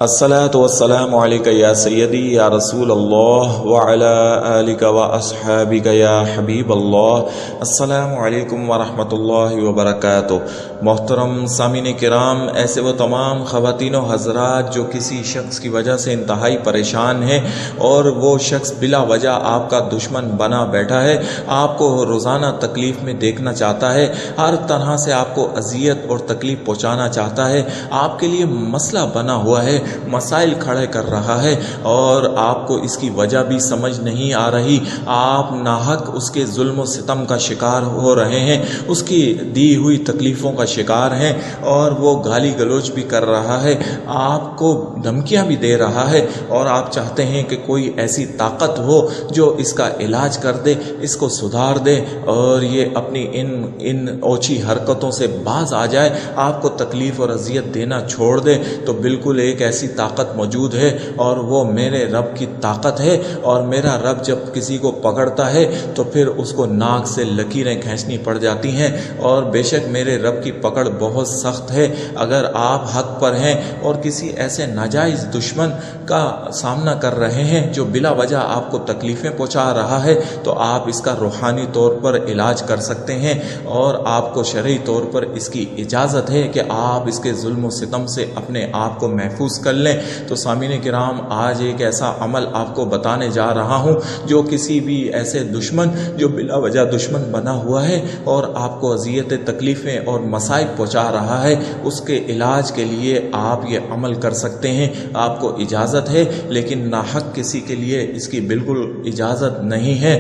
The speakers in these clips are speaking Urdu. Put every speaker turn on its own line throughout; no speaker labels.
الصلاة والسلام علیکہ یا سیدی یا رسول اللہ وعلی آلکہ و اصحابکہ یا حبیب اللہ۔ السلام علیکم ورحمۃ اللہ وبرکاتہ۔ محترم سامعین کرام، ایسے وہ تمام خواتین و حضرات جو کسی شخص کی وجہ سے انتہائی پریشان ہیں اور وہ شخص بلا وجہ آپ کا دشمن بنا بیٹھا ہے، آپ کو روزانہ تکلیف میں دیکھنا چاہتا ہے، ہر طرح سے آپ کو اذیت اور تکلیف پہنچانا چاہتا ہے، آپ کے لیے مسئلہ بنا ہوا ہے، مسائل کھڑے کر رہا ہے اور آپ کو اس کی وجہ بھی سمجھ نہیں آ رہی، آپ ناحق اس کے ظلم و ستم کا شکار ہو رہے ہیں، اس کی دی ہوئی تکلیفوں کا شکار ہیں اور وہ گالی گلوچ بھی کر رہا ہے، آپ کو دھمکیاں بھی دے رہا ہے اور آپ چاہتے ہیں کہ کوئی ایسی طاقت ہو جو اس کا علاج کر دے، اس کو سدھار دے اور یہ اپنی ان اوچھی حرکتوں سے باز آ جائے، آپ کو تکلیف اور اذیت دینا چھوڑ دے۔ تو بالکل ایک ایسی طاقت موجود ہے اور وہ میرے رب کی طاقت ہے، اور میرا رب جب کسی کو پکڑتا ہے تو پھر اس کو ناک سے لکیریں کھینچنی پڑ جاتی ہیں، اور بے شک میرے رب کی پکڑ بہت سخت ہے۔ اگر آپ حق پر ہیں اور کسی ایسے ناجائز دشمن کا سامنا کر رہے ہیں جو بلا وجہ آپ کو تکلیفیں پہنچا رہا ہے، تو آپ اس کا روحانی طور پر علاج کر سکتے ہیں اور آپ کو شرعی طور پر اس کی اجازت ہے کہ آپ اس کے ظلم و ستم سے اپنے آپ کو محفوظ کر لیں۔ تو سامعین کرام، آج ایک ایسا عمل آپ کو بتانے جا رہا ہوں جو کسی بھی ایسے دشمن جو بلا وجہ دشمن بنا ہوا ہے اور آپ کو اذیت تکلیفیں اور مصائب پہنچا رہا ہے، اس کے علاج کے لیے آپ یہ عمل کر سکتے ہیں۔ آپ کو اجازت ہے، لیکن ناحق کسی کے لیے اس کی بالکل اجازت نہیں ہے۔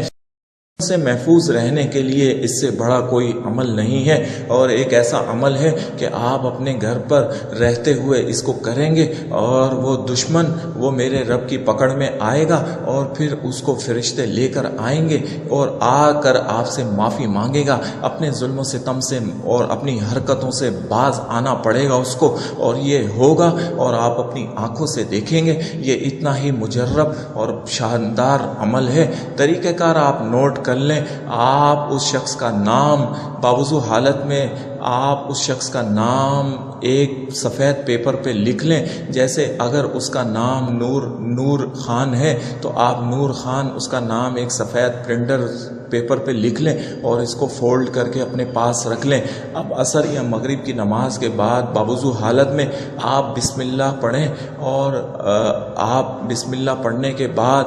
سے محفوظ رہنے کے لیے اس سے بڑا کوئی عمل نہیں ہے، اور ایک ایسا عمل ہے کہ آپ اپنے گھر پر رہتے ہوئے اس کو کریں گے اور وہ دشمن وہ میرے رب کی پکڑ میں آئے گا، اور پھر اس کو فرشتے لے کر آئیں گے اور آ کر آپ سے معافی مانگے گا، اپنے ظلم و ستم سے اور اپنی حرکتوں سے باز آنا پڑے گا اس کو، اور یہ ہوگا اور آپ اپنی آنکھوں سے دیکھیں گے۔ یہ اتنا ہی مجرب اور شاندار عمل ہے۔ طریقہ کار آپ نوٹ کر لیں۔ آپ اس شخص کا نام باوضو حالت میں آپ اس شخص کا نام ایک سفید پیپر پہ لکھ لیں۔ جیسے اگر اس کا نام نور خان ہے تو آپ نور خان اس کا نام ایک سفید پرنٹر پیپر پہ لکھ لیں اور اس کو فولڈ کر کے اپنے پاس رکھ لیں۔ اب عصر یا مغرب کی نماز کے بعد باوضو حالت میں آپ بسم اللہ پڑھیں، اور آپ بسم اللہ پڑھنے کے بعد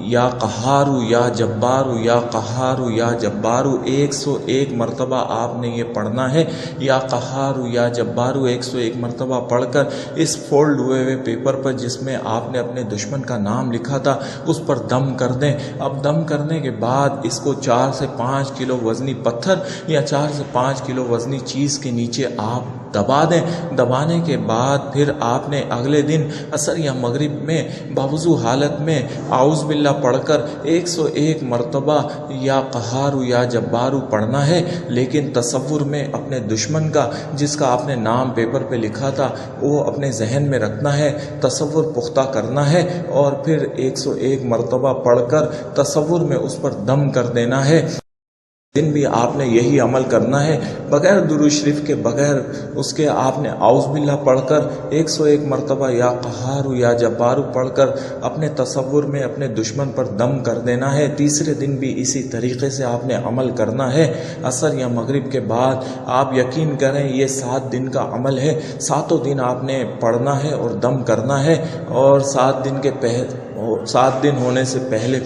یا قہارو یا جبارو یا قہارو یا جبارو 101 مرتبہ آپ نے یہ پڑھنا ہے۔ یا قہارو یا جبارو 101 مرتبہ پڑھ کر اس فولڈ ہوئے پیپر پر جس میں آپ نے اپنے دشمن کا نام لکھا تھا اس پر دم کر دیں۔ اب دم کرنے کے بعد اس کو 4 سے 5 کلو وزنی پتھر یا 4 سے 5 کلو وزنی چیز کے نیچے آپ دبا دیں۔ دبانے کے بعد پھر آپ نے اگلے دن عصر یا مغرب میں باوضو حالت میں اعوذ باللہ پڑھ کر 101 مرتبہ یا قہارو یا جبارو پڑھنا ہے، لیکن تصور میں اپنے دشمن کا جس کا آپ نے نام پیپر پہ لکھا تھا وہ اپنے ذہن میں رکھنا ہے، تصور پختہ کرنا ہے، اور پھر 101 مرتبہ پڑھ کر تصور میں اس پر دم کر دینا ہے۔ دن بھی آپ نے یہی عمل کرنا ہے، بغیر درود شریف کے، بغیر اس کے آپ نے اعوذ باللہ پڑھ کر 101 مرتبہ یا قہارو یا جبارو پڑھ کر اپنے تصور میں اپنے دشمن پر دم کر دینا ہے۔ تیسرے دن بھی اسی طریقے سے آپ نے عمل کرنا ہے۔ عصر یا مغرب کے بعد آپ یقین کریں یہ 7 دن کا عمل ہے، 7 دن آپ نے پڑھنا ہے اور دم کرنا ہے، اور 7 دن ہونے سے پہلے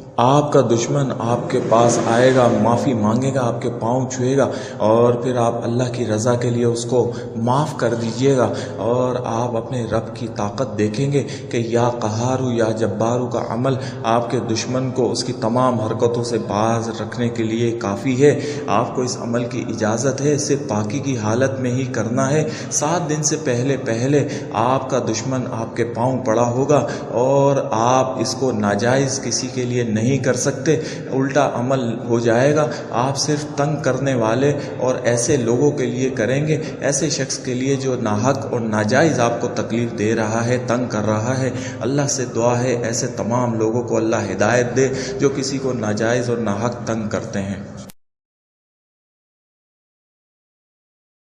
آپ کا دشمن آپ کے پاس آئے گا، معافی مانگے گا، آپ کے پاؤں چھوئے گا، اور پھر آپ اللہ کی رضا کے لیے اس کو معاف کر دیجئے گا، اور آپ اپنے رب کی طاقت دیکھیں گے کہ یا قہارو یا جبارو کا عمل آپ کے دشمن کو اس کی تمام حرکتوں سے باز رکھنے کے لیے کافی ہے۔ آپ کو اس عمل کی اجازت ہے، اسے پاکی کی حالت میں ہی کرنا ہے۔ 7 دن سے پہلے آپ کا دشمن آپ کے پاؤں پڑا ہوگا، اور آپ اس کو ناجائز کسی کے لیے نہیں کر سکتے، الٹا عمل ہو جائے گا۔ آپ صرف تنگ کرنے والے اور ایسے لوگوں کے لیے کریں گے، ایسے شخص کے لیے جو ناحق اور ناجائز آپ کو تکلیف دے رہا ہے، تنگ کر رہا ہے۔ اللہ سے دعا ہے ایسے تمام لوگوں کو اللہ ہدایت دے جو کسی کو ناجائز اور ناحق تنگ کرتے ہیں۔